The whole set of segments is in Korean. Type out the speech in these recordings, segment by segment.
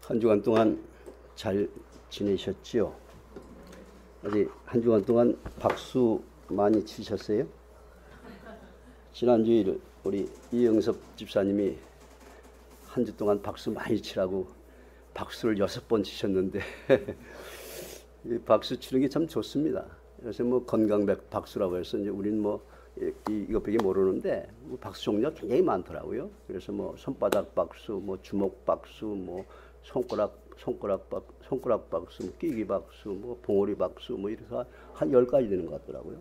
한 주간 동안 잘 지내셨지요? 어디 한 주간 동안 박수 많이 치셨어요? 지난주에 우리 이영섭 집사님이 한 주 동안 박수 많이 치라고 박수를 6번 치셨는데 이 박수 치는 게 참 좋습니다. 요새 뭐 건강백 박수라고 해서 이제 우리는 뭐 이것밖에 모르는데 박수 종류가 굉장히 많더라고요. 그래서 뭐 손바닥 박수, 뭐 주먹 박수, 뭐 손가락 박수, 뭐 끼기 박수, 뭐 봉오리 박수, 뭐 이렇게 한 10가지 되는 것 같더라고요.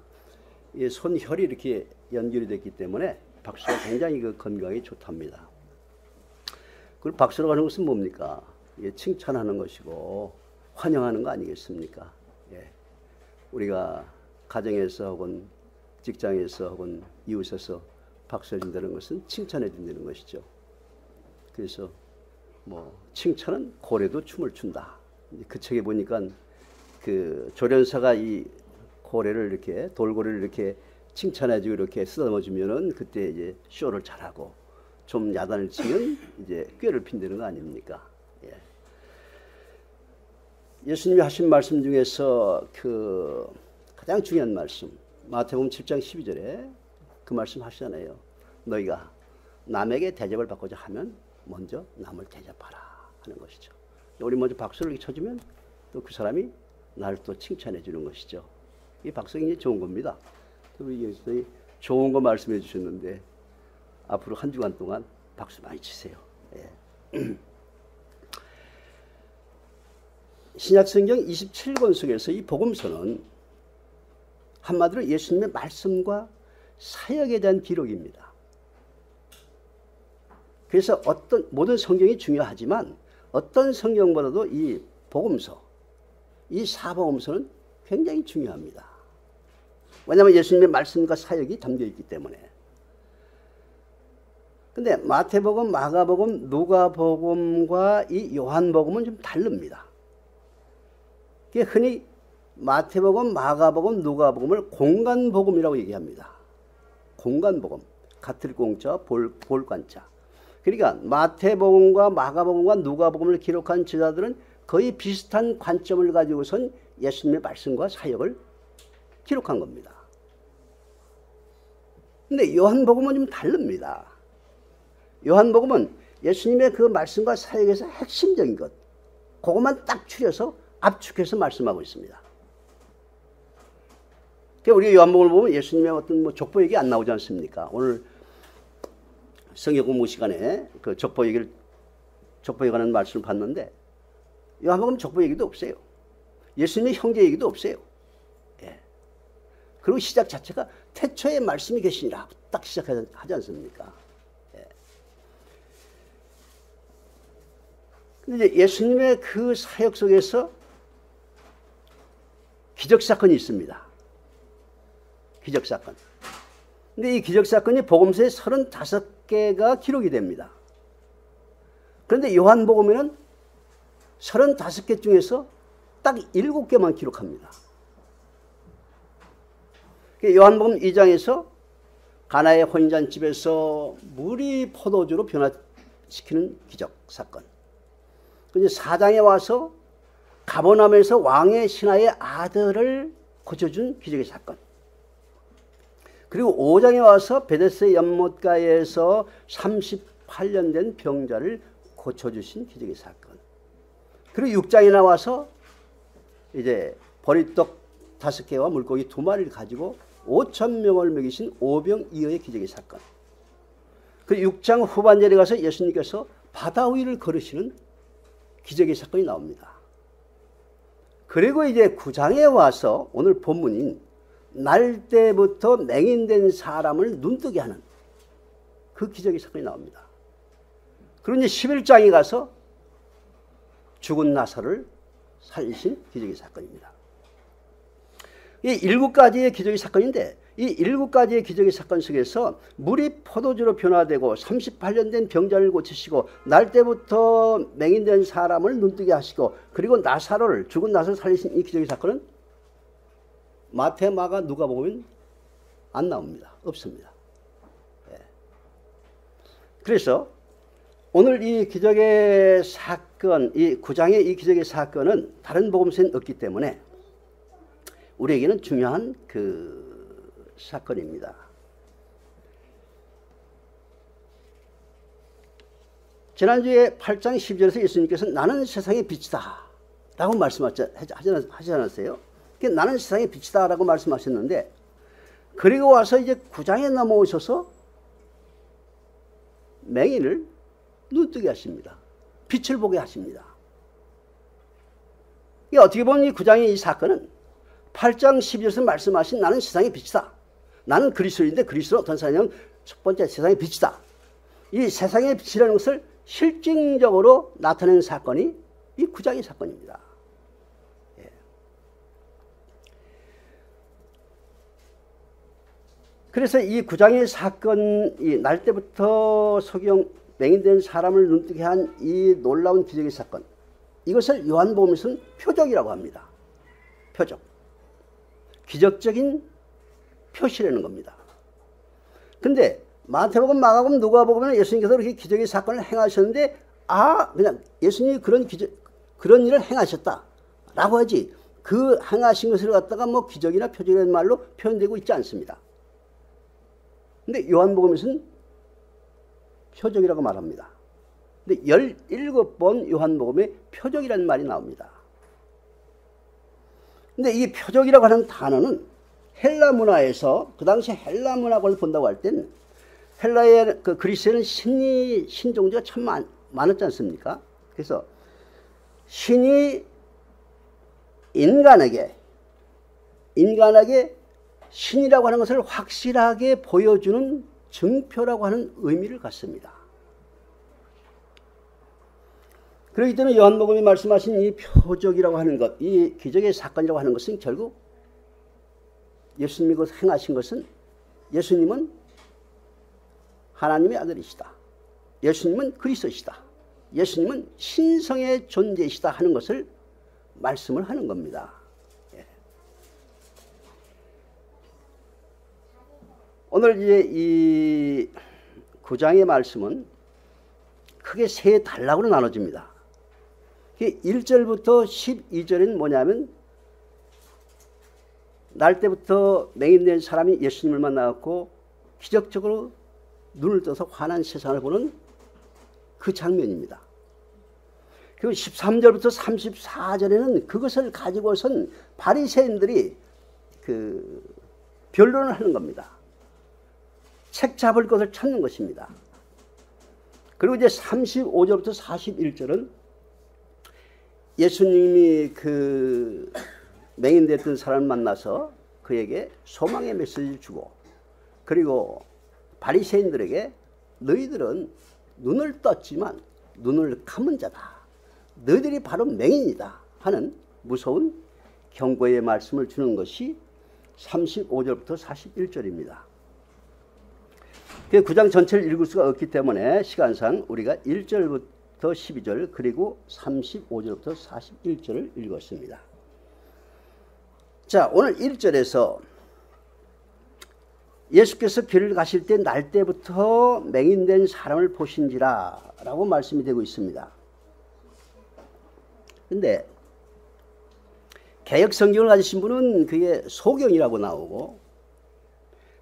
이 손혈이 이렇게 연결이 됐기 때문에 박수가 굉장히 그 건강에 좋답니다. 그리고 박수라고 하는 것은 뭡니까? 이게 칭찬하는 것이고 환영하는 거 아니겠습니까? 예. 우리가 가정에서 혹은 직장에서 혹은 이웃에서 박수해 준다는 것은 칭찬해 준다는 것이죠. 그래서 뭐 칭찬은 고래도 춤을 춘다. 그 책에 보니까 그 조련사가 이 고래를 이렇게 돌고래를 이렇게 칭찬해주고 이렇게 쓰다듬어 주면은 그때 이제 쇼를 잘하고 좀 야단을 치면 이제 꾀를 핀다는 거 아닙니까? 예. 예수님이 하신 말씀 중에서 그 가장 중요한 말씀 마태복음 7장 12절에 그 말씀 하시잖아요. 너희가 남에게 대접을 받고자 하면 먼저 남을 대접하라 하는 것이죠. 우리 먼저 박수를 이렇게 쳐주면 또 그 사람이 나를 또 칭찬해 주는 것이죠. 이 박수가 굉장히 좋은 겁니다. 우리 예수님이 좋은 거 말씀해 주셨는데 앞으로 한 주간 동안 박수 많이 치세요. 예. 신약성경 27권 속에서 이 복음서는 한마디로 예수님의 말씀과 사역에 대한 기록입니다. 그래서 모든 성경이 중요하지만 어떤 성경보다도 이 복음서, 이 사복음서는 굉장히 중요합니다. 왜냐하면 예수님의 말씀과 사역이 담겨있기 때문에. 근데 마태복음, 마가복음, 누가복음과 이 요한복음은 좀 다릅니다. 흔히 마태복음, 마가복음, 누가복음을 공간복음이라고 얘기합니다. 공간복음, 같을 공자, 볼관자. 그러니까 마태복음과 마가복음과 누가복음을 기록한 저자들은 거의 비슷한 관점을 가지고선 예수님의 말씀과 사역을 기록한 겁니다. 근데 요한복음은 좀 다릅니다. 요한복음은 예수님의 그 말씀과 사역에서 핵심적인 것, 그것만 딱 추려서 압축해서 말씀하고 있습니다. 우리가 요한복음을 보면 예수님의 어떤 뭐 족보 얘기 안 나오지 않습니까? 오늘 성경 공부 시간에 그 족보에 관한 말씀을 봤는데 요한복음 족보 얘기도 없어요. 예수님의 형제 얘기도 없어요. 예. 그리고 시작 자체가 태초에 말씀이 계시니라 딱 시작하지 않습니까? 예. 근데 이제 예수님의 그 사역 속에서 기적사건이 있습니다. 기적사건. 근데 이 기적사건이 복음서에 35개가 기록이 됩니다. 그런데 요한복음에는 35개 중에서 딱 7개만 기록합니다. 요한복음 2장에서 가나의 혼인잔치집에서 물이 포도주로 변화시키는 기적사건. 그런데 4장에 와서 가버나움에서 왕의 신하의 아들을 고쳐준 기적의 사건. 그리고 5장에 와서 베데스다 연못가에서 38년 된 병자를 고쳐주신 기적의 사건. 그리고 6장에 나와서 이제 보리떡 5개와 물고기 2마리를 가지고 5,000명을 먹이신 오병이어의 기적의 사건. 그리고 6장 후반절에 가서 예수님께서 바다 위를 걸으시는 기적의 사건이 나옵니다. 그리고 이제 9장에 와서 오늘 본문인 날 때부터 맹인된 사람을 눈뜨게 하는 그 기적의 사건이 나옵니다. 그리고 이제 11장에 가서 죽은 나사로를 살리신 기적의 사건입니다. 이 7가지의 기적의 사건인데 이 7가지의 기적의 사건 속에서 물이 포도주로 변화되고 38년 된 병자를 고치시고 날 때부터 맹인된 사람을 눈뜨게 하시고 그리고 나사로를 죽은 나사로를 살리신 이 기적의 사건은 마태, 마가, 누가복음은 안 나옵니다. 없습니다. 예. 그래서 오늘 이 기적의 사건, 이 9장의 이 기적의 사건은 다른 복음서에는 없기 때문에 우리에게는 중요한 그 사건입니다. 지난주에 8장 12절에서 예수님께서 나는 세상의 빛이다 라고 말씀하지 않았어요? 나는 세상의 빛이다 라고 말씀하셨는데, 그리고 와서 이제 9장에 넘어오셔서 맹인을 눈뜨게 하십니다. 빛을 보게 하십니다. 이게 어떻게 보면 이 9장의 이 사건은 8장 12절에서 말씀하신 나는 세상의 빛이다. 나는 그리스도인데 그리스도는 어떤 사람이냐면 첫 번째 세상의 빛이다. 이 세상의 빛이라는 것을 실증적으로 나타낸 사건이 이 9장의 사건입니다. 예. 그래서 이 9장의 사건이 날 때부터 소경 맹인된 사람을 눈뜨게 한 이 놀라운 기적의 사건, 이것을 요한복음에서는 표적이라고 합니다. 표적. 기적적인 표시라는 겁니다. 근데 마태복음, 마가복음, 누가복음은 예수님께서 그렇게 기적의 사건을 행하셨는데 그냥 예수님이 그런 일을 행하셨다라고 하지, 그 행하신 것을 갖다가 뭐 기적이나 표적이라는 말로 표현되고 있지 않습니다. 근데 요한복음에서는 표적이라고 말합니다. 근데 17번 요한복음에 표적이라는 말이 나옵니다. 근데 이 표적이라고 하는 단어는 헬라 문화에서, 그 당시 헬라 문화를 본다고 할 땐 헬라의 그 그리스에는 신종교가 참 많았지 않습니까? 그래서 신이 인간에게 신이라고 하는 것을 확실하게 보여주는 증표라고 하는 의미를 갖습니다. 그렇기 때문에 요한복음이 말씀하신 이 표적이라고 하는 것, 이 기적의 사건이라고 하는 것은 결국 예수님이 행하신 것은, 예수님은 하나님의 아들이시다, 예수님은 그리스도시다, 예수님은 신성의 존재이시다 하는 것을 말씀을 하는 겁니다. 예. 오늘 이제 이 9장의 말씀은 크게 세 단락으로 나눠집니다. 1절부터 12절은 뭐냐면, 날 때부터 맹인된 사람이 예수님을 만나고 기적적으로 눈을 떠서 환한 세상을 보는 그 장면입니다. 그리고 13절부터 34절에는 그것을 가지고선 바리새인들이 그 변론을 하는 겁니다. 책 잡을 것을 찾는 것입니다. 그리고 이제 35절부터 41절은 예수님이 그 맹인됐던 사람을 만나서 그에게 소망의 메시지를 주고, 그리고 바리새인들에게 너희들은 눈을 떴지만 눈을 감은 자다, 너희들이 바로 맹인이다 하는 무서운 경고의 말씀을 주는 것이 35절부터 41절입니다. 그 9장 전체를 읽을 수가 없기 때문에 시간상 우리가 1절부터 12절 그리고 35절부터 41절을 읽었습니다. 자, 오늘 1절에서 예수께서 길을 가실 때 날 때부터 맹인된 사람을 보신지라 라고 말씀이 되고 있습니다. 근데 개역 성경을 가지신 분은 그게 소경이라고 나오고,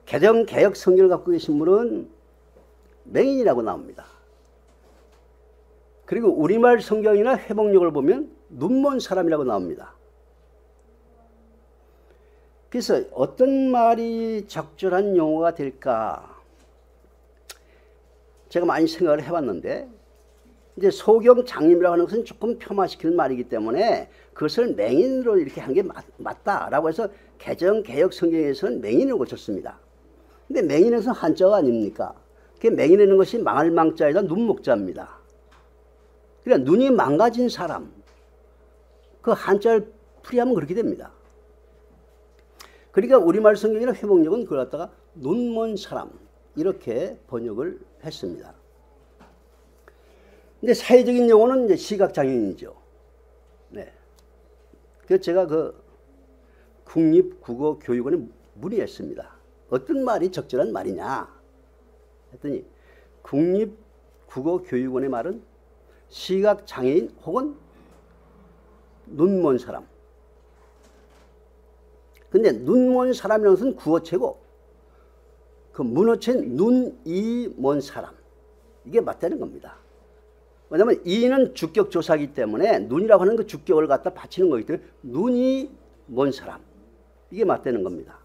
개역 성경을 갖고 계신 분은 맹인이라고 나옵니다. 그리고 우리말 성경이나 회복력을 보면 눈먼 사람이라고 나옵니다. 그래서 어떤 말이 적절한 용어가 될까 제가 많이 생각을 해봤는데, 이제 소경 장님이라고 하는 것은 조금 폄하시키는 말이기 때문에 그것을 맹인으로 이렇게 한 게 맞다라고 해서 개역 성경에서는 맹인을 고쳤습니다. 근데 맹인에서 한자가 아닙니까? 그 맹인이라는 것이 망할 망자에다 눈목자입니다. 그러니까 눈이 망가진 사람, 그 한자를 풀이하면 그렇게 됩니다. 그러니까 우리말 성경이나 회복력은 그걸 갖다가 눈먼 사람 이렇게 번역을 했습니다. 근데 사회적인 용어는 이제 시각장애인이죠. 네. 그래서 제가 그 국립국어교육원에 문의했습니다. 어떤 말이 적절한 말이냐 했더니 국어교육원의 말은 시각장애인 혹은 눈먼 사람. 근데 눈먼 사람이라는 것은 구어체고 그 문어체는 눈이 먼 사람. 이게 맞다는 겁니다. 왜냐하면 이는 주격조사이기 때문에 눈이라고 하는 그 주격을 갖다 바치는 거기 때문에 눈이 먼 사람. 이게 맞다는 겁니다.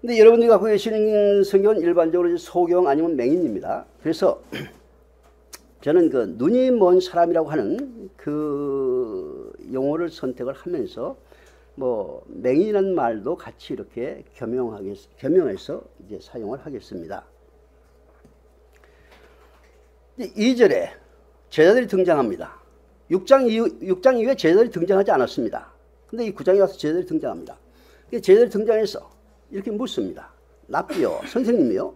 근데 여러분들이 갖고 계시는 성경은 일반적으로 소경 아니면 맹인입니다. 그래서 저는 그 눈이 먼 사람이라고 하는 그 용어를 선택을 하면서 뭐 맹인이라는 말도 같이 이렇게 겸용해서 이제 사용을 하겠습니다. 2절에 제자들이 등장합니다. 6장 이후에 제자들이 등장하지 않았습니다. 근데 이 9장에 와서 제자들이 등장합니다. 제자들이 등장해서 이렇게 묻습니다. 랍비요, 선생님이요.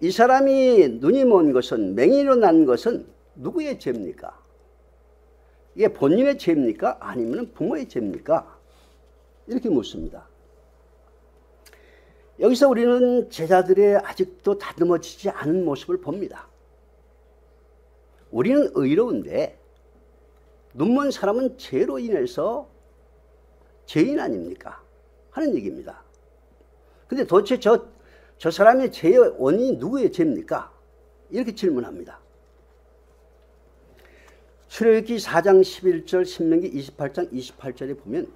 이 사람이 눈이 먼 것은, 맹인으로 난 것은 누구의 죄입니까? 이게 본인의 죄입니까? 아니면 부모의 죄입니까? 이렇게 묻습니다. 여기서 우리는 제자들의 아직도 다듬어지지 않은 모습을 봅니다. 우리는 의로운데 눈먼 사람은 죄로 인해서 죄인 아닙니까? 하는 얘기입니다. 근데 도대체 저 사람의 죄의 원인이 누구의 죄입니까? 이렇게 질문합니다. 출애굽기 4장 11절, 신명기 28장 28절에 보면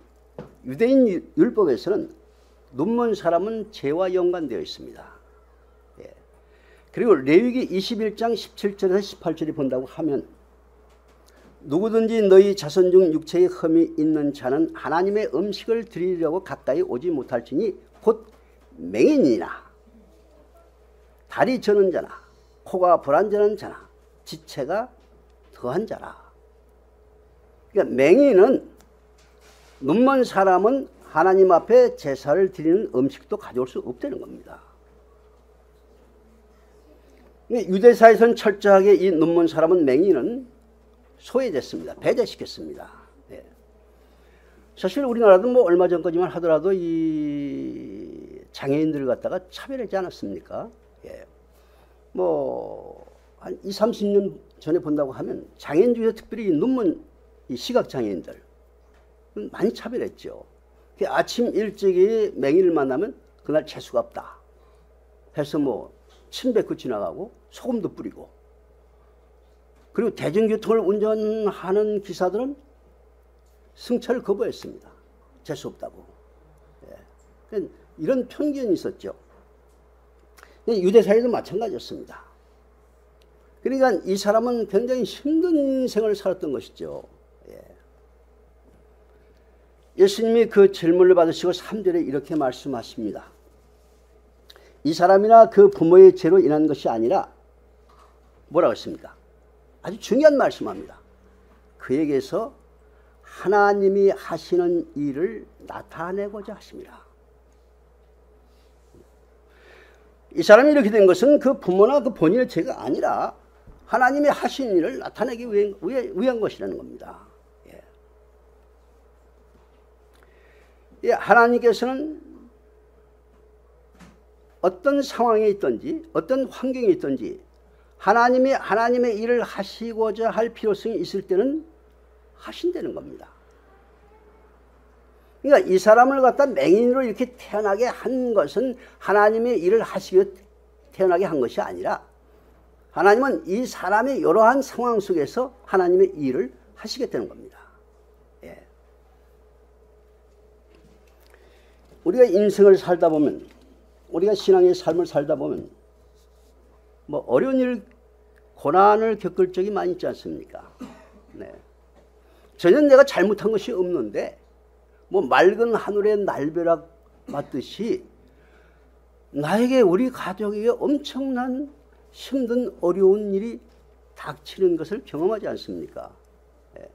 유대인 율법에서는 눈먼 사람은 죄와 연관되어 있습니다. 예. 그리고 레위기 21장 17절에서 18절에 본다고 하면 누구든지 너희 자손 중 육체에 흠이 있는 자는 하나님의 음식을 드리려고 가까이 오지 못할지니 곧 맹인이나 다리 저는 자나 코가 불안전한 자나 지체가 더한 자라. 그러니까 맹인은 눈먼 사람은 하나님 앞에 제사를 드리는 음식도 가져올 수 없다는 겁니다. 유대사에서는 철저하게 이 눈먼 사람은 맹인은 소외됐습니다. 배제시켰습니다. 네. 사실 우리나라도 뭐 얼마 전까지만 하더라도 이 장애인들을 갖다가 차별하지 않았습니까? 예. 뭐 한 20, 30년 전에 본다고 하면 장애인 중에서 특별히 눈먼 이 시각장애인들 많이 차별했죠. 아침 일찍이 맹인을 만나면 그날 재수가 없다 해서 뭐 침 뱉고 지나가고 소금도 뿌리고, 그리고 대중교통을 운전하는 기사들은 승차를 거부했습니다. 재수 없다고. 예. 이런 편견이 있었죠. 유대사회도 마찬가지였습니다. 그러니까 이 사람은 굉장히 힘든 인생을 살았던 것이죠. 예. 예수님이 그 질문을 받으시고 3절에 이렇게 말씀하십니다. 이 사람이나 그 부모의 죄로 인한 것이 아니라 뭐라고 했습니까? 아주 중요한 말씀합니다. 그에게서 하나님이 하시는 일을 나타내고자 하십니다. 이 사람이 이렇게 된 것은 그 부모나 그 본인의 죄가 아니라 하나님이 하신 일을 나타내기 위한 것이라는 겁니다. 예. 예, 하나님께서는 어떤 상황에 있든지 어떤 환경에 있든지 하나님이 하나님의 일을 하시고자 할 필요성이 있을 때는 하신다는 겁니다. 그러니까 이 사람을 갖다 맹인으로 이렇게 태어나게 한 것은 하나님의 일을 하시기 위해 태어나게 한 것이 아니라 하나님은 이 사람의 이러한 상황 속에서 하나님의 일을 하시겠다는 겁니다. 예. 우리가 인생을 살다 보면, 우리가 신앙의 삶을 살다 보면 뭐 어려운 일, 고난을 겪을 적이 많이 있지 않습니까? 네. 전혀 내가 잘못한 것이 없는데 뭐 맑은 하늘의 날벼락 맞듯이 나에게, 우리 가족에게 엄청난 힘든 어려운 일이 닥치는 것을 경험하지 않습니까? 네.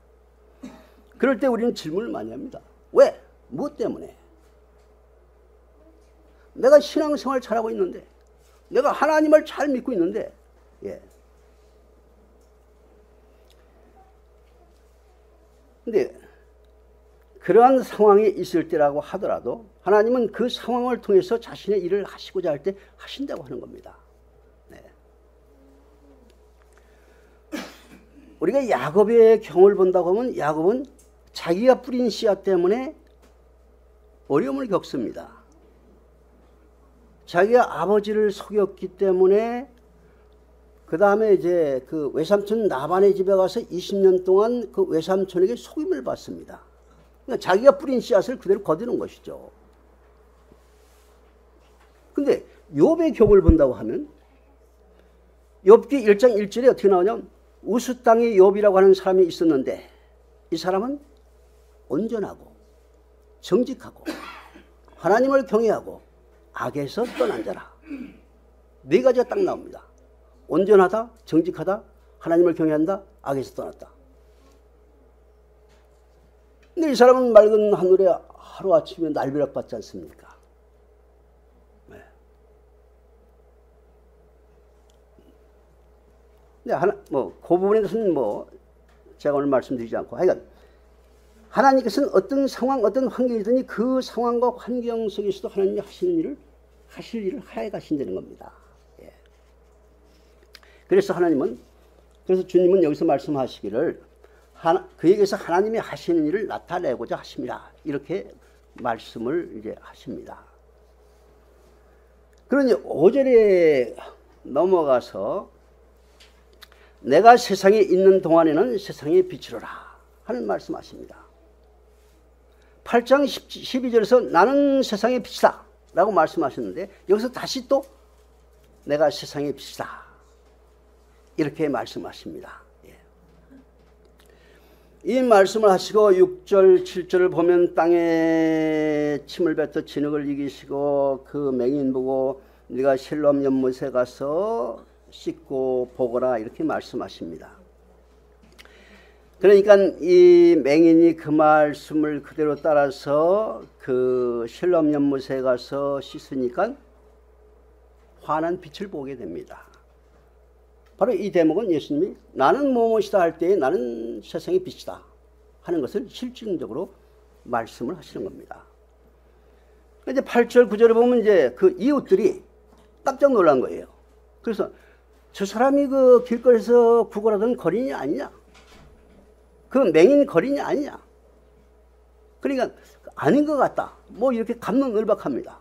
그럴 때 우리는 질문을 많이 합니다. 왜? 무엇 때문에? 내가 신앙생활 잘하고 있는데, 내가 하나님을 잘 믿고 있는데, 예. 근데 그러한 상황이 있을 때라고 하더라도 하나님은 그 상황을 통해서 자신의 일을 하시고자 할 때 하신다고 하는 겁니다. 네. 우리가 야곱의 경우를 본다고 하면 야곱은 자기가 뿌린 씨앗 때문에 어려움을 겪습니다. 자기가 아버지를 속였기 때문에 그 다음에 이제 그 외삼촌 나반의 집에 가서 20년 동안 그 외삼촌에게 속임을 받습니다. 그러니까 자기가 뿌린 씨앗을 그대로 거두는 것이죠. 근데 욥의 경우를 본다고 하면 욥기 1장 1절에 어떻게 나오냐면 우스 땅에 욥이라고 하는 사람이 있었는데 이 사람은 온전하고 정직하고 하나님을 경외하고 악에서 떠난 자라. 네 가지가 딱 나옵니다. 온전하다, 정직하다, 하나님을 경외한다, 악에서 떠났다. 근데 이 사람은 맑은 하늘에 하루아침에 날벼락 받지 않습니까? 네. 근데 그 부분에 대해서는 제가 오늘 말씀드리지 않고 하여간 하나님께서는 어떤 상황, 어떤 환경이든지 그 상황과 환경 속에서도 하나님이 하실 일을 하여 가신다는 겁니다. 예. 그래서 그래서 주님은 여기서 말씀하시기를 그에게서 하나님이 하시는 일을 나타내고자 하십니다. 이렇게 말씀을 이제 하십니다. 그러니 5절에 넘어가서 내가 세상에 있는 동안에는 세상의 빛이로라 하는 말씀하십니다. 8장 12절에서 나는 세상의 빛이다 라고 말씀하셨는데 여기서 다시 또 내가 세상의 빛이다 이렇게 말씀하십니다. 예. 이 말씀을 하시고 6절 7절을 보면 땅에 침을 뱉어 진흙을 이기시고 그 맹인 보고 네가 실로암 연못에 가서 씻고 보거라 이렇게 말씀하십니다. 그러니까 이 맹인이 그 말씀을 그대로 따라서 그 실로암 연못에 가서 씻으니까 환한 빛을 보게 됩니다. 바로 이 대목은 예수님이 나는 무엇이다 할 때에 나는 세상의 빛이다 하는 것을 실질적으로 말씀을 하시는 겁니다. 이제 8절 9절에 보면 이제 그 이웃들이 깜짝 놀란 거예요. 그래서 저 사람이 그 길거리에서 구걸하던 거린이 아니냐? 그 맹인 거린이 아니냐? 그러니까 아닌 것 같다. 이렇게 갑론을박합니다.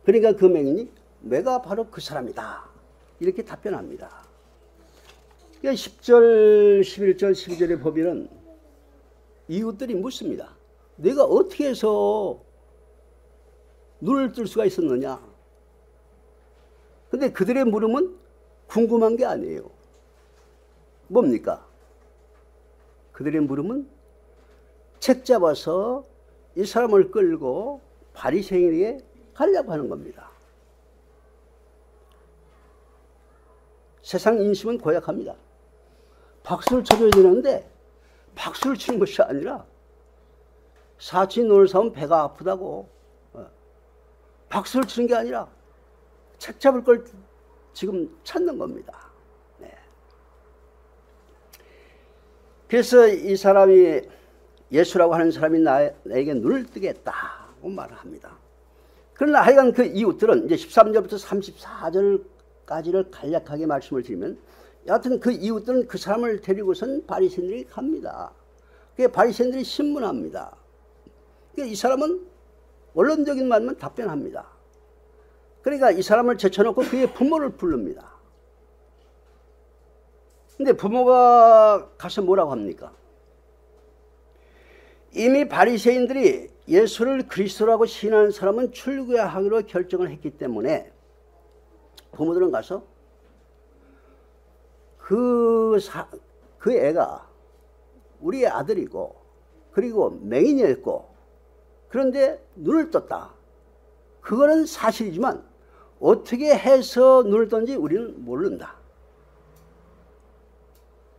그러니까 그 맹인이 내가 바로 그 사람이다. 이렇게 답변합니다. 그러니까 10절, 11절, 12절의 법에는 이웃들이 묻습니다. 내가 어떻게 해서 눈을 뜰 수가 있었느냐? 근데 그들의 물음은 궁금한 게 아니에요. 뭡니까? 그들의 물음은 책 잡아서 이 사람을 끌고 바리새인에게 가려고 하는 겁니다. 세상 인심은 고약합니다. 박수를 쳐줘야 되는데 박수를 치는 것이 아니라 사치 논을 사면 배가 아프다고 박수를 치는 게 아니라 책 잡을 걸 지금 찾는 겁니다. 네. 그래서 이 사람이 예수라고 하는 사람이 나에게 눈을 뜨겠다고 말을 합니다. 그러나 하여간 그 이웃들은 이제 13절부터 34절까지를 간략하게 말씀을 드리면 여하튼 그 이웃들은 그 사람을 데리고선 바리새인들이 갑니다. 그 바리새인들이 신문합니다. 이 사람은 원론적인 말만 답변합니다. 그러니까 이 사람을 제쳐놓고 그의 부모를 부릅니다. 근데 부모가 가서 뭐라고 합니까? 이미 바리새인들이 예수를 그리스도라고 시인하는 사람은 출교하기로 결정을 했기 때문에 부모들은 가서 그 애가 우리의 아들이고 그리고 맹인이었고 그런데 눈을 떴다. 그거는 사실이지만 어떻게 해서 눈을 떴는지 우리는 모른다.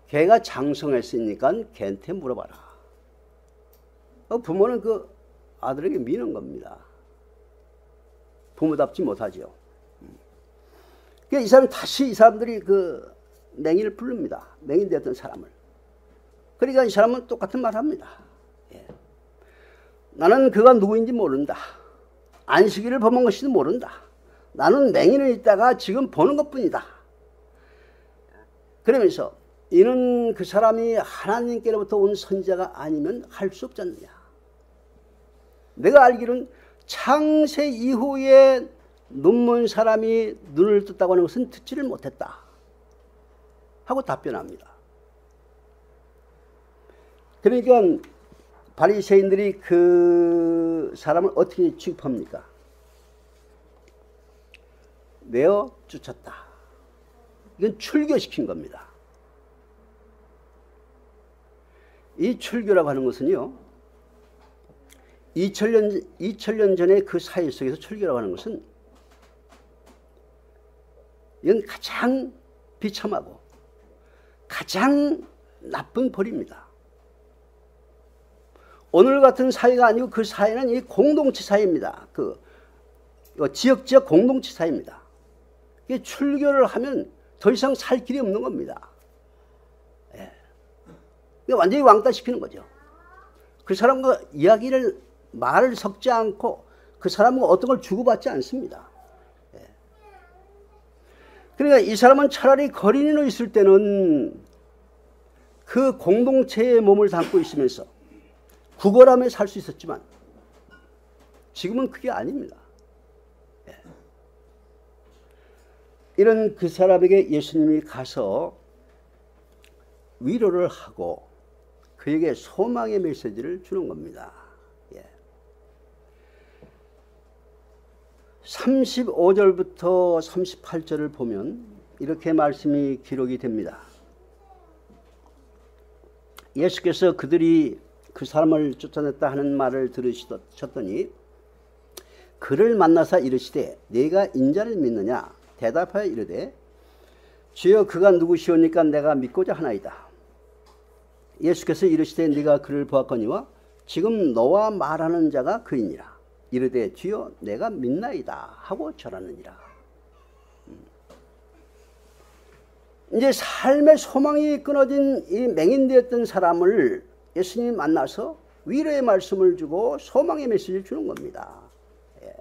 걔가 장성했으니까 걔한테 물어봐라. 부모는 그 아들에게 미는 겁니다. 부모답지 못하죠. 그러니까 이 사람들이 그 맹인을 부릅니다. 맹인 되었던 사람을. 그러니까 이 사람은 똑같은 말을 합니다. 예. 나는 그가 누구인지 모른다. 안식일을 범한 것인지 모른다. 나는 맹인을 있다가 지금 보는 것뿐이다. 그러면서 이는 그 사람이 하나님께로부터 온 선지자가 아니면 할 수 없지 않느냐. 내가 알기로는 창세 이후에 눈먼 사람이 눈을 떴다고 하는 것은 듣지를 못했다 하고 답변합니다. 그러니까 바리새인들이 그 사람을 어떻게 취급합니까? 내어 쫓았다. 이건 출교시킨 겁니다. 이 출교라고 하는 것은요, 2000년 전에 그 사회 속에서 출교라고 하는 것은 이건 가장 비참하고 가장 나쁜 벌입니다. 오늘 같은 사회가 아니고 그 사회는 이 공동체 사회입니다. 그 지역 공동체 사회입니다. 출교를 하면 더 이상 살 길이 없는 겁니다. 예. 완전히 왕따시키는 거죠. 그 사람과 말을 섞지 않고 그 사람과 어떤 걸 주고받지 않습니다. 예. 그러니까 이 사람은 차라리 거린으로 있을 때는 그 공동체의 몸을 담고 있으면서 구걸하며 살 수 있었지만 지금은 그게 아닙니다. 예. 이런 그 사람에게 예수님이 가서 위로를 하고 그에게 소망의 메시지를 주는 겁니다. 예. 35절부터 38절을 보면 이렇게 말씀이 기록이 됩니다. 예수께서 그들이 그 사람을 쫓아냈다 하는 말을 들으셨더니 그를 만나사 이르시되 네가 인자를 믿느냐? 대답하여 이르되 주여 그가 누구시오니까 내가 믿고자 하나이다. 예수께서 이르시되 네가 그를 보았거니와 지금 너와 말하는 자가 그이니라. 이르되 주여 내가 믿나이다 하고 절하느니라. 이제 삶의 소망이 끊어진 이 맹인되었던 사람을 예수님이 만나서 위로의 말씀을 주고 소망의 메시지를 주는 겁니다. 예.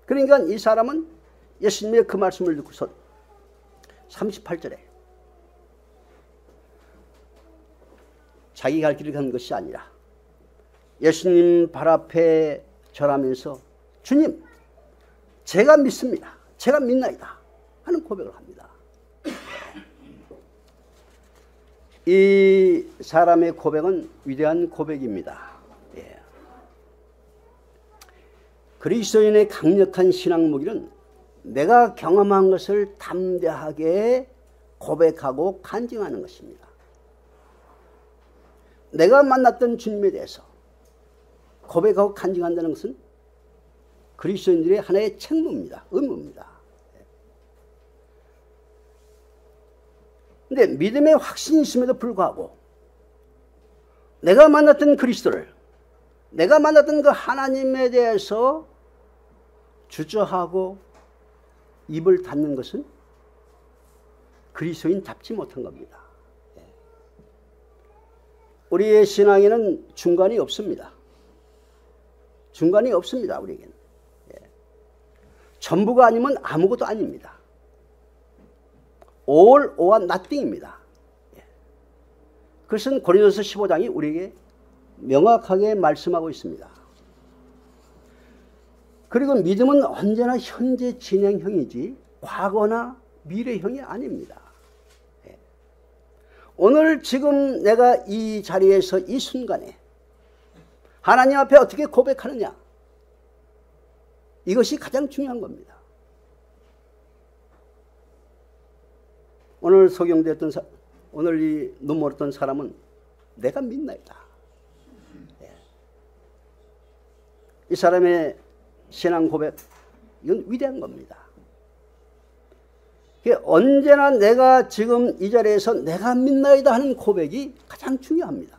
그러니까 이 사람은 예수님의 그 말씀을 듣고서 38절에 자기 갈 길을 가는 것이 아니라 예수님 발 앞에 절하면서 주님 제가 믿습니다. 제가 믿나이다 하는 고백을 합니다. 이 사람의 고백은 위대한 고백입니다. 예. 그리스도인의 강력한 신앙 무기는 내가 경험한 것을 담대하게 고백하고 간증하는 것입니다. 내가 만났던 주님에 대해서 고백하고 간증한다는 것은 그리스도인들의 하나의 책무입니다. 의무입니다. 근데 믿음의 확신이 있음에도 불구하고 내가 만났던 그리스도를, 내가 만났던 그 하나님에 대해서 주저하고 입을 닫는 것은 그리스도인답지 못한 겁니다. 우리의 신앙에는 중간이 없습니다. 중간이 없습니다. 우리에게는. 전부가 아니면 아무것도 아닙니다. all or nothing입니다. 그것은 고린도서 15장이 우리에게 명확하게 말씀하고 있습니다. 그리고 믿음은 언제나 현재 진행형이지 과거나 미래형이 아닙니다. 오늘 지금 내가 이 자리에서 이 순간에 하나님 앞에 어떻게 고백하느냐, 이것이 가장 중요한 겁니다. 오늘 소경되었던 오늘 이 눈멀었던 사람은 내가 믿나이다. 이 사람의 신앙 고백, 이건 위대한 겁니다. 언제나 내가 지금 이 자리에서 내가 믿나이다 하는 고백이 가장 중요합니다.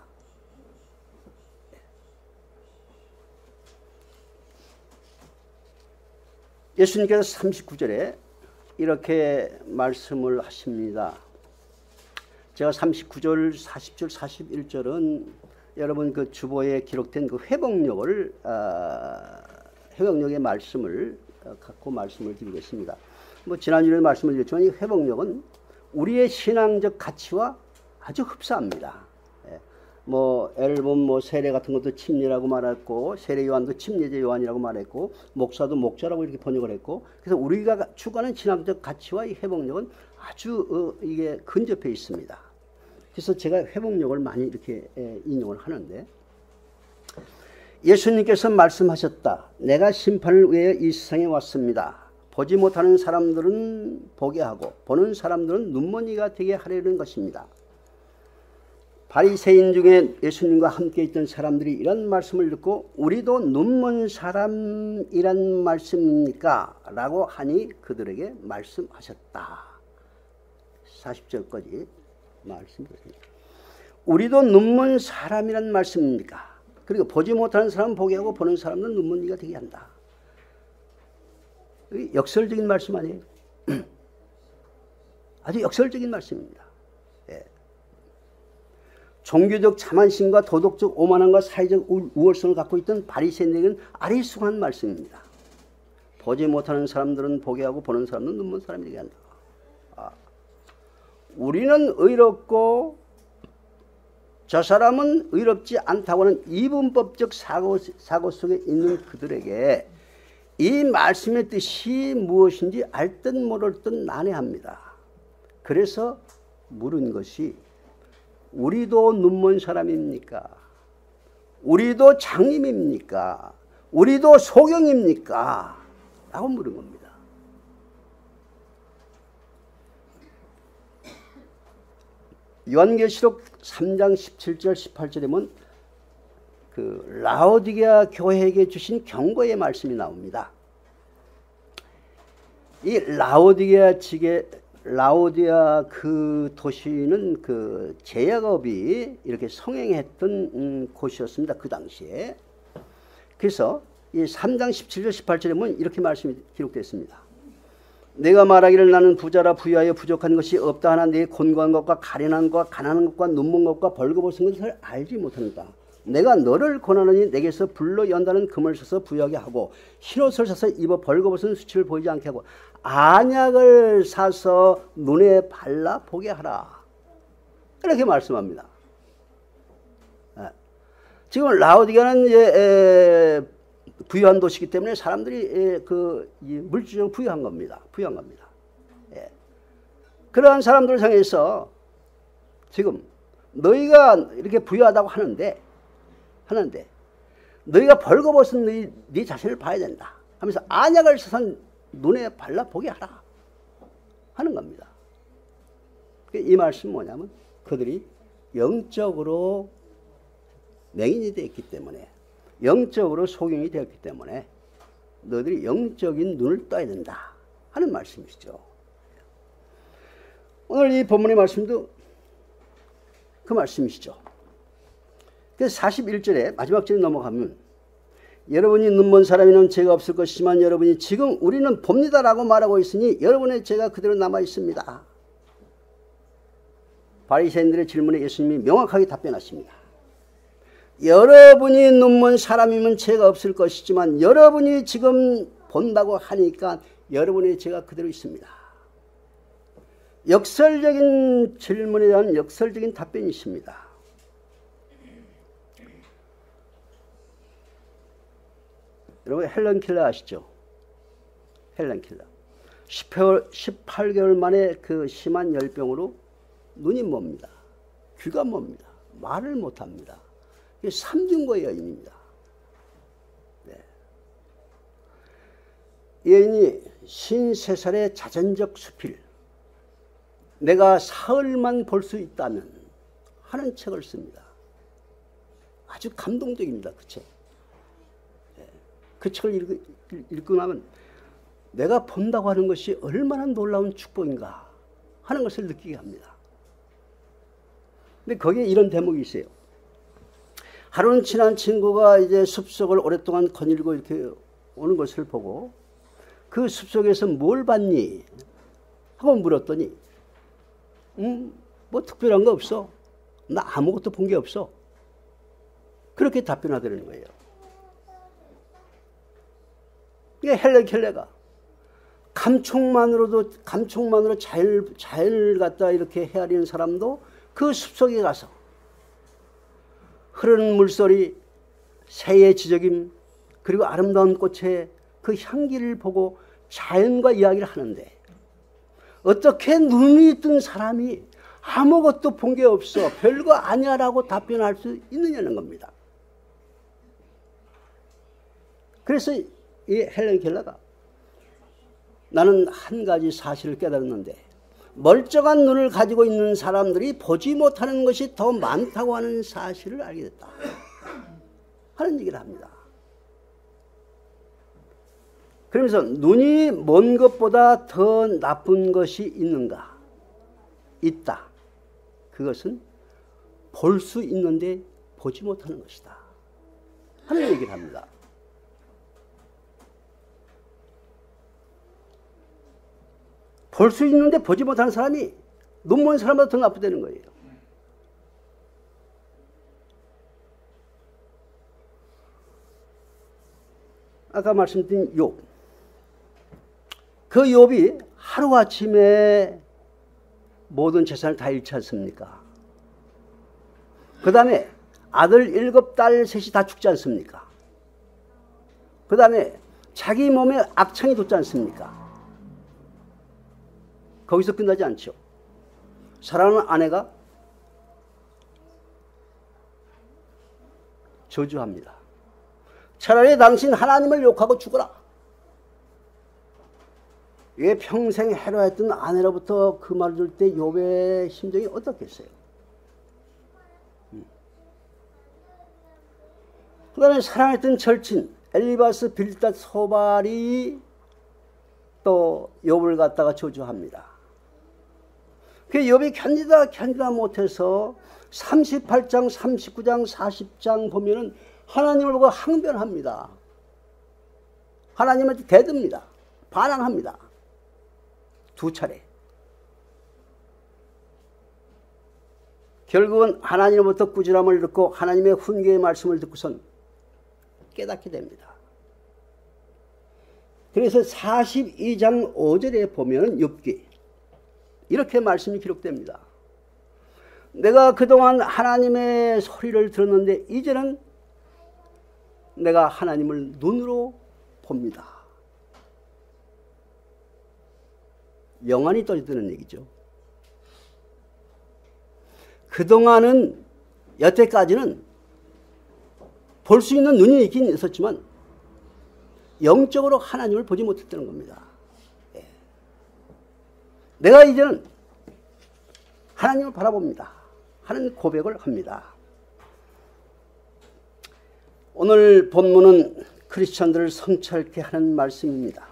예수님께서 39절에 이렇게 말씀을 하십니다. 제가 39절, 40절, 41절은 여러분 그 주보에 기록된 그 회복력의 말씀을 갖고 말씀을 드리겠습니다. 지난주에 말씀을 드렸지만 이 회복력은 우리의 신앙적 가치와 아주 흡사합니다. 예. 뭐 앨범 뭐 세례 같은 것도 침례라고 말했고, 세례 요한도 침례제 요한이라고 말했고, 목사도 목자라고 이렇게 번역을 했고, 그래서 우리가 추구하는 신앙적 가치와 이 회복력은 아주 이게 근접해 있습니다. 그래서 제가 회복력을 많이 이렇게 인용을 하는데, 예수님께서 말씀하셨다. 내가 심판을 위해 이 세상에 왔습니다. 보지 못하는 사람들은 보게 하고 보는 사람들은 눈먼이가 되게 하려는 것입니다. 바리새인 중에 예수님과 함께 있던 사람들이 이런 말씀을 듣고 우리도 눈먼 사람이란 말씀입니까? 라고 하니 그들에게 말씀하셨다. 40절까지 말씀드렸습니다. 우리도 눈먼 사람이란 말씀입니까? 그리고 보지 못하는 사람은 보게 하고 보는 사람은 눈먼이가 되게 한다. 역설적인 말씀 아니에요? 아주 역설적인 말씀입니다. 예. 종교적 자만심과 도덕적 오만함과 사회적 우월성을 갖고 있던 바리새인에게는 아리송한 말씀입니다. 보지 못하는 사람들은 보게 하고 보는 사람은 눈먼 사람이 되게 한다. 우리는 의롭고 저 사람은 의롭지 않다고 하는 이분법적 사고 속에 있는 그들에게 이 말씀의 뜻이 무엇인지 알 듯 모를 듯 난해합니다. 그래서 물은 것이 우리도 눈먼 사람입니까? 우리도 장님입니까? 우리도 소경입니까? 라고 물은 겁니다. 요한계시록 3장 17절 18절에 보면 그 라오디게아 교회에게 주신 경고의 말씀이 나옵니다. 이 라오디게아 그 도시는 그 제야곱이 이렇게 성행했던 곳이었습니다. 그 당시에. 그래서 이 3장 17절 18절에 보면 이렇게 말씀이 기록되어 있습니다. 내가 말하기를 나는 부자라 부유하여 부족한 것이 없다 하나 내 곤고한 것과 가련한 것과 가난한 것과 눈먼 것과 벌거벗은 것을 알지 못한다. 내가 너를 권하노니 내게서 불로 연다는 금을 사서 부유하게 하고 흰옷을 사서 입어 벌거벗은 수치를 보이지 않게 하고 안약을 사서 눈에 발라 보게 하라. 이렇게 말씀합니다. 지금 라오디게아는 이제 부유한 도시이기 때문에 사람들이 그 물질적으로 부유한 겁니다. 예. 그러한 사람들을 향해서 지금 너희가 이렇게 부유하다고 하는데 너희가 벌거벗은 네 자신을 봐야 된다 하면서 안약을 사서 눈에 발라 보게 하라 하는 겁니다. 이 말씀은 뭐냐면 그들이 영적으로 맹인이 되었기 때문에, 영적으로 소경이 되었기 때문에 너희들이 영적인 눈을 떠야 된다 하는 말씀이시죠. 오늘 이 본문의 말씀도 그 말씀이시죠. 그래서 41절에 마지막 절에 넘어가면 여러분이 눈먼 사람에는 죄가 없을 것이지만 여러분이 지금 우리는 봅니다라고 말하고 있으니 여러분의 죄가 그대로 남아 있습니다. 바리새인들의 질문에 예수님이 명확하게 답변하십니다. 여러분이 눈먼 사람이면 죄가 없을 것이지만 여러분이 지금 본다고 하니까 여러분의 죄가 그대로 있습니다. 역설적인 질문에 대한 역설적인 답변이십니다. 여러분 헬런 켈러 아시죠? 헬런 켈러 18개월 만에 그 심한 열병으로 눈이 멉니다. 귀가 멉니다. 말을 못합니다. 3중고 여인입니다. 네. 여인이 53살의 자전적 수필, 내가 사흘만 볼 수 있다면 하는 책을 씁니다. 아주 감동적입니다. 그 책. 네. 그 책을 읽고 나면 내가 본다고 하는 것이 얼마나 놀라운 축복인가 하는 것을 느끼게 합니다. 근데 거기에 이런 대목이 있어요. 하루는 친한 친구가 이제 숲속을 오랫동안 거닐고 이렇게 오는 것을 보고 그 숲속에서 뭘 봤니? 하고 물었더니 뭐 특별한 거 없어. 나 아무것도 본 게 없어. 그렇게 답변하더라는 거예요. 이게 헬렌 켈러가 감촉만으로 잘 갖다 이렇게 헤아리는 사람도 그 숲속에 가서 흐르는 물소리, 새의 지저김, 그리고 아름다운 꽃의 그 향기를 보고 자연과 이야기를 하는데 어떻게 눈이 뜬 사람이 아무것도 본 게 없어 별거 아니야라고 답변할 수 있느냐는 겁니다. 그래서 이 헬렌 켈러가 나는 한 가지 사실을 깨달았는데 멀쩡한 눈을 가지고 있는 사람들이 보지 못하는 것이 더 많다고 하는 사실을 알게 됐다 하는 얘기를 합니다. 그러면서 눈이 먼 것보다 더 나쁜 것이 있는가? 있다. 그것은 볼 수 있는데 보지 못하는 것이다 하는 얘기를 합니다. 볼 수 있는데 보지 못하는 사람이 눈 먼 사람보다 더 나쁘다는 거예요. 아까 말씀드린 욥. 그 욥이 하루아침에 모든 재산을 다 잃지 않습니까? 그 다음에 아들 7, 딸 3이 다 죽지 않습니까? 그 다음에 자기 몸에 악창이 돋지 않습니까? 거기서 끝나지 않죠. 사랑하는 아내가 저주합니다. 차라리 당신 하나님을 욕하고 죽어라. 이게 평생 해로했던 아내로부터 그 말을 들을 때 욥의 심정이 어떻겠어요? 그 다음에 사랑했던 절친 엘리바스 빌닷 소발이 또 욥을 갖다가 저주합니다. 그 욥이 견디다 못해서 38장, 39장, 40장 보면은 하나님을 보고 항변합니다. 하나님한테 대듭니다. 반항합니다. 2차례. 결국은 하나님으로부터 꾸지람을 듣고 하나님의 훈계의 말씀을 듣고선 깨닫게 됩니다. 그래서 42장 5절에 보면 욥기 이렇게 말씀이 기록됩니다. 내가 그동안 하나님의 소리를 들었는데 이제는 내가 하나님을 눈으로 봅니다. 영안이 떨어지는 얘기죠. 그동안은 여태까지는 볼 수 있는 눈이 있긴 있었지만 영적으로 하나님을 보지 못했다는 겁니다. 내가 이제는 하나님을 바라봅니다 하는 고백을 합니다. 오늘 본문은 크리스천들을 성찰케 하는 말씀입니다.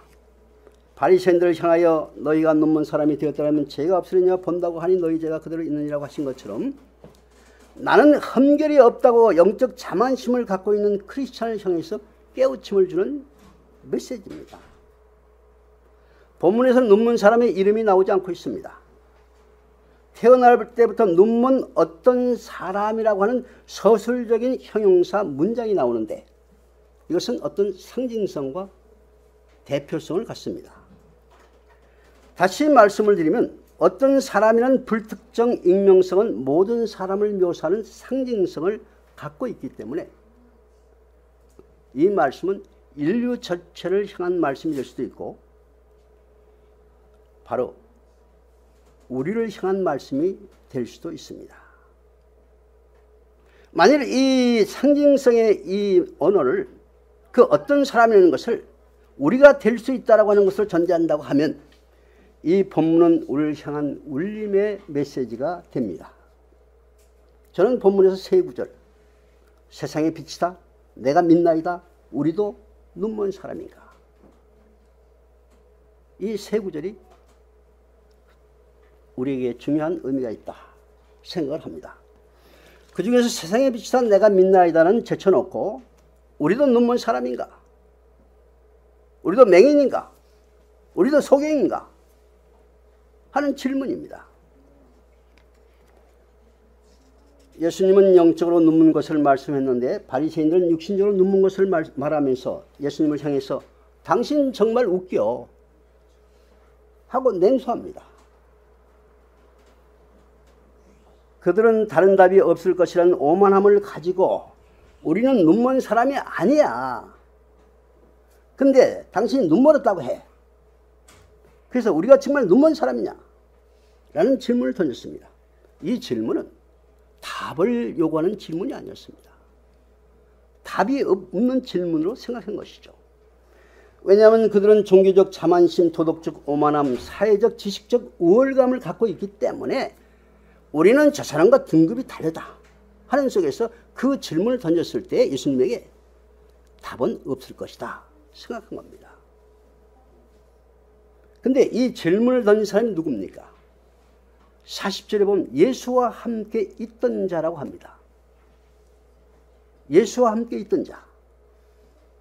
바리새인들을 향하여 너희가 눈먼 사람이 되었다면 죄가 없으리냐 본다고 하니 너희 죄가 그대로 있느니라고 하신 것처럼 나는 흠결이 없다고 영적 자만심을 갖고 있는 크리스천을 향해서 깨우침을 주는 메시지입니다. 본문에서는 눈먼 사람의 이름이 나오지 않고 있습니다. 태어날 때부터 눈먼 어떤 사람이라고 하는 서술적인 형용사 문장이 나오는데 이것은 어떤 상징성과 대표성을 갖습니다. 다시 말씀을 드리면 어떤 사람이라는 불특정 익명성은 모든 사람을 묘사하는 상징성을 갖고 있기 때문에 이 말씀은 인류 전체를 향한 말씀이 될 수도 있고 바로 우리를 향한 말씀이 될 수도 있습니다. 만일 이 상징성의 이 언어를 그 어떤 사람이라는 것을 우리가 될 수 있다라고 하는 것을 전제한다고 하면 이 본문은 우리를 향한 울림의 메시지가 됩니다. 저는 본문에서 세 구절 세상의 빛이다, 내가 믿나이다, 우리도 눈먼 사람인가 이 세 구절이 우리에게 중요한 의미가 있다 생각을 합니다. 그 중에서 세상의 빛이다 내가 믿나이다는 제쳐놓고 우리도 눈먼 사람인가? 우리도 맹인인가? 우리도 소경인가? 하는 질문입니다. 예수님은 영적으로 눈먼 것을 말씀했는데 바리새인들은 육신적으로 눈먼 것을 말하면서 예수님을 향해서 당신 정말 웃겨 하고 냉소합니다. 그들은 다른 답이 없을 것이라는 오만함을 가지고 우리는 눈먼 사람이 아니야. 근데 당신이 눈멀었다고 해. 그래서 우리가 정말 눈먼 사람이냐? 라는 질문을 던졌습니다. 이 질문은 답을 요구하는 질문이 아니었습니다. 답이 없는 질문으로 생각한 것이죠. 왜냐하면 그들은 종교적 자만심, 도덕적 오만함, 사회적 지식적 우월감을 갖고 있기 때문에 우리는 저 사람과 등급이 다르다 하는 속에서 그 질문을 던졌을 때 예수님에게 답은 없을 것이다 생각한 겁니다. 근데 이 질문을 던진 사람이 누굽니까? 40절에 보면 예수와 함께 있던 자라고 합니다. 예수와 함께 있던 자.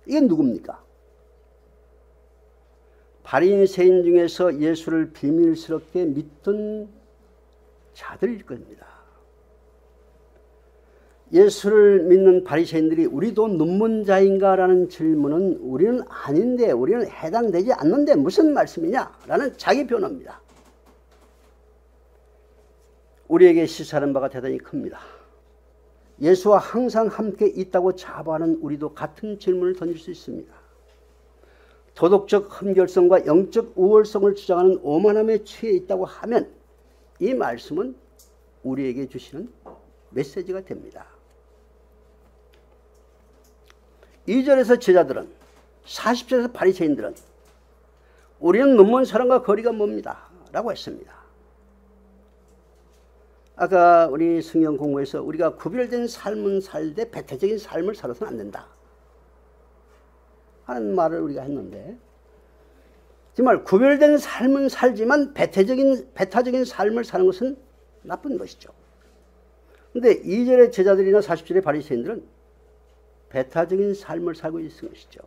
이게 누굽니까? 바리새인 중에서 예수를 비밀스럽게 믿던 자들일 겁니다. 예수를 믿는 바리새인들이 우리도 눈먼 자인가라는 질문은 우리는 아닌데, 우리는 해당되지 않는데 무슨 말씀이냐라는 자기 변호입니다. 우리에게 시사하는 바가 대단히 큽니다. 예수와 항상 함께 있다고 자부하는 우리도 같은 질문을 던질 수 있습니다. 도덕적 흠결성과 영적 우월성을 주장하는 오만함에 취해 있다고 하면 이 말씀은 우리에게 주시는 메시지가 됩니다. 2절에서 제자들은, 40절에서 바리새인들은 우리는 눈먼 사람과 거리가 멉니다 라고 했습니다. 아까 우리 성경 공부에서 우리가 구별된 삶은 살되 배타적인 삶을 살아서는 안 된다 하는 말을 우리가 했는데, 정말 구별된 삶은 살지만 배타적인 삶을 사는 것은 나쁜 것이죠. 그런데 2절의 제자들이나 40절의 바리새인들은 배타적인 삶을 살고 있는 것이죠.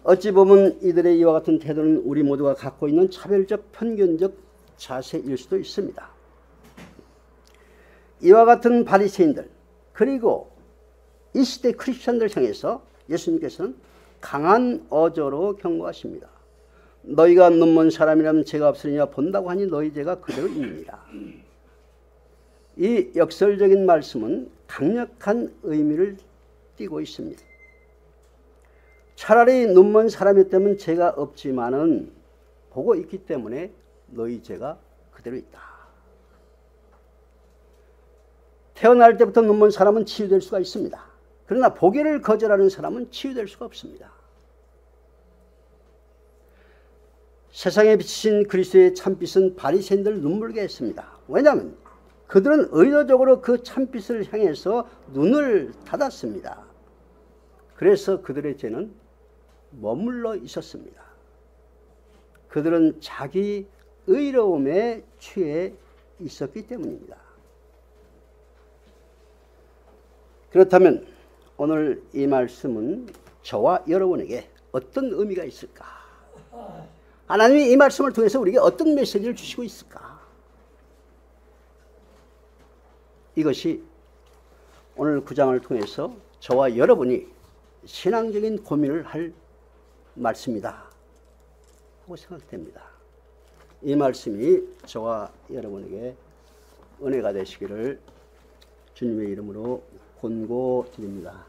어찌 보면 이들의 이와 같은 태도는 우리 모두가 갖고 있는 차별적 편견적 자세일 수도 있습니다. 이와 같은 바리새인들, 그리고 이 시대 크리스천들 향해서 예수님께서는 강한 어조로 경고하십니다. 너희가 눈먼 사람이라면 죄가 없으리냐, 본다고 하니 너희 죄가 그대로 있느니라. 이 역설적인 말씀은 강력한 의미를 띠고 있습니다. 차라리 눈먼 사람이었다면 죄가 없지만은 보고 있기 때문에 너희 죄가 그대로 있다. 태어날 때부터 눈먼 사람은 치유될 수가 있습니다. 그러나 보기를 거절하는 사람은 치유될 수가 없습니다. 세상에 비친 그리스도의 참빛은 바리새인들을 눈물게 했습니다. 왜냐하면 그들은 의도적으로 그 참빛을 향해서 눈을 닫았습니다. 그래서 그들의 죄는 머물러 있었습니다. 그들은 자기 의로움에 취해 있었기 때문입니다. 그렇다면 오늘 이 말씀은 저와 여러분에게 어떤 의미가 있을까? 하나님이 이 말씀을 통해서 우리에게 어떤 메시지를 주시고 있을까? 이것이 오늘 9장을 통해서 저와 여러분이 신앙적인 고민을 할 말씀이다 하고 생각됩니다. 이 말씀이 저와 여러분에게 은혜가 되시기를 주님의 이름으로 권고드립니다.